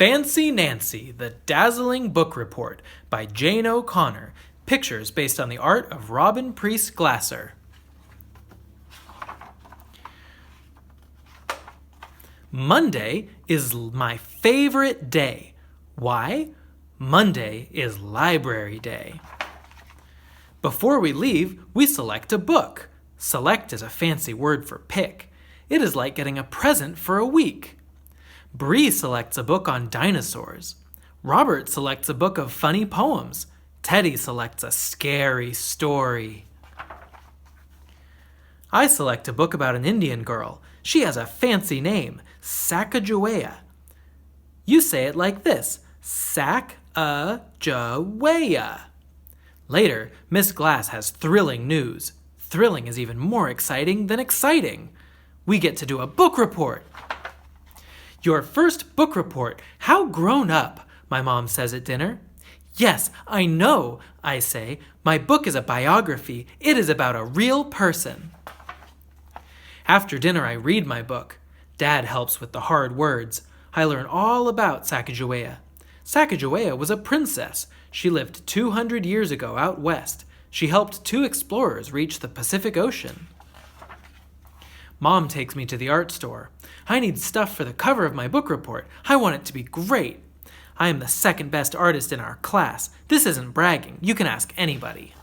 Fancy Nancy, the Dazzling Book Report by Jane O'Connor. Pictures based on the art of Robin Priest Glasser. Monday is my favorite day. Why? Monday is library day. Before we leave, we select a book. Select is a fancy word for pick. It is like getting a present for a week. Bree selects a book on dinosaurs. Robert selects a book of funny poems. Teddy selects a scary story. I select a book about an Indian girl. She has a fancy name, Sacagawea. You say it like this, Sac-a-ja-wea. Later, Miss Glass has thrilling news. Thrilling is even more exciting than exciting. We get to do a book report. Your first book report. How grown up, my mom says at dinner. Yes, I know, I say. My book is a biography. It is about a real person. After dinner, I read my book. Dad helps with the hard words. I learn all about Sacagawea. Sacagawea was a princess. She lived 200 years ago out west. She helped 2 explorers reach the Pacific Ocean. Mom takes me to the art store. I need stuff for the cover of my book report. I want it to be great. I am the second best artist in our class. This isn't bragging. You can ask anybody.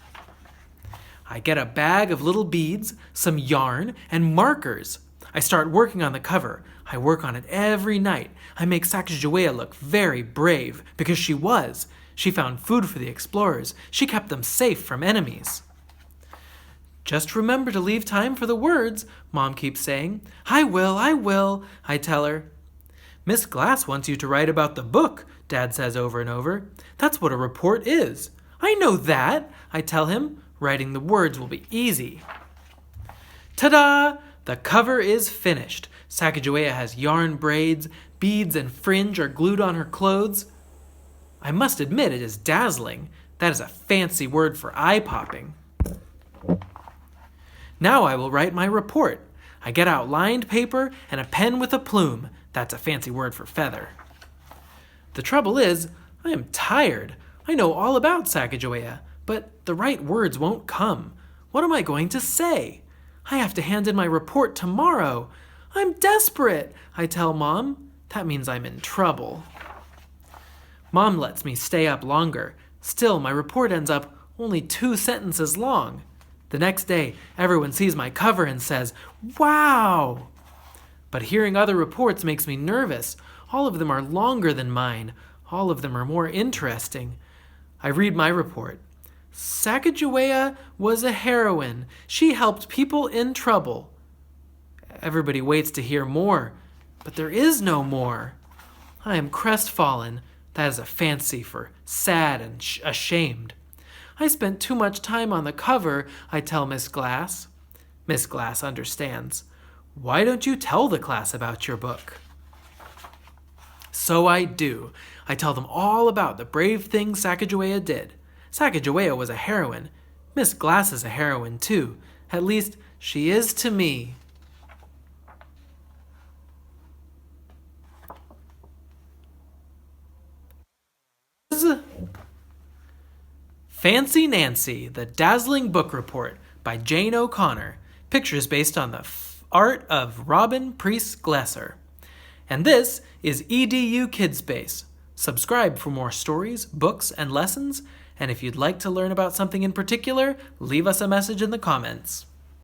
I get a bag of little beads, some yarn, and markers. I start working on the cover. I work on it every night. I make Sacagawea look very brave, because she was. She found food for the explorers. She kept them safe from enemies. Just remember to leave time for the words, Mom keeps saying. I will, I tell her. Miss Glass wants you to write about the book, Dad says over and over. That's what a report is. I know that, I tell him. Writing the words will be easy. Ta-da! The cover is finished. Sacagawea has yarn braids, beads and fringe are glued on her clothes. I must admit it is dazzling. That is a fancy word for eye-popping. Now I will write my report. I get out lined paper and a pen with a plume. That's a fancy word for feather. The trouble is, I am tired. I know all about Sacagawea, but the right words won't come. What am I going to say? I have to hand in my report tomorrow. I'm desperate, I tell Mom. That means I'm in trouble. Mom lets me stay up longer. Still, my report ends up only 2 sentences long. The next day, everyone sees my cover and says, "Wow!" But hearing other reports makes me nervous. All of them are longer than mine. All of them are more interesting. I read my report. Sacagawea was a heroine. She helped people in trouble. Everybody waits to hear more, but there is no more. I am crestfallen. That is a fancy for sad and ashamed. I spent too much time on the cover, I tell Miss Glass. Miss Glass understands. Why don't you tell the class about your book? So I do. I tell them all about the brave things Sacagawea did. Sacagawea was a heroine. Miss Glass is a heroine too. At least she is to me. Fancy Nancy, the Dazzling Book Report by Jane O'Connor. Pictures based on the art of Robin Priest Glasser. And this is EDU Kidspace. Subscribe for more stories, books, and lessons. And if you'd like to learn about something in particular, leave us a message in the comments.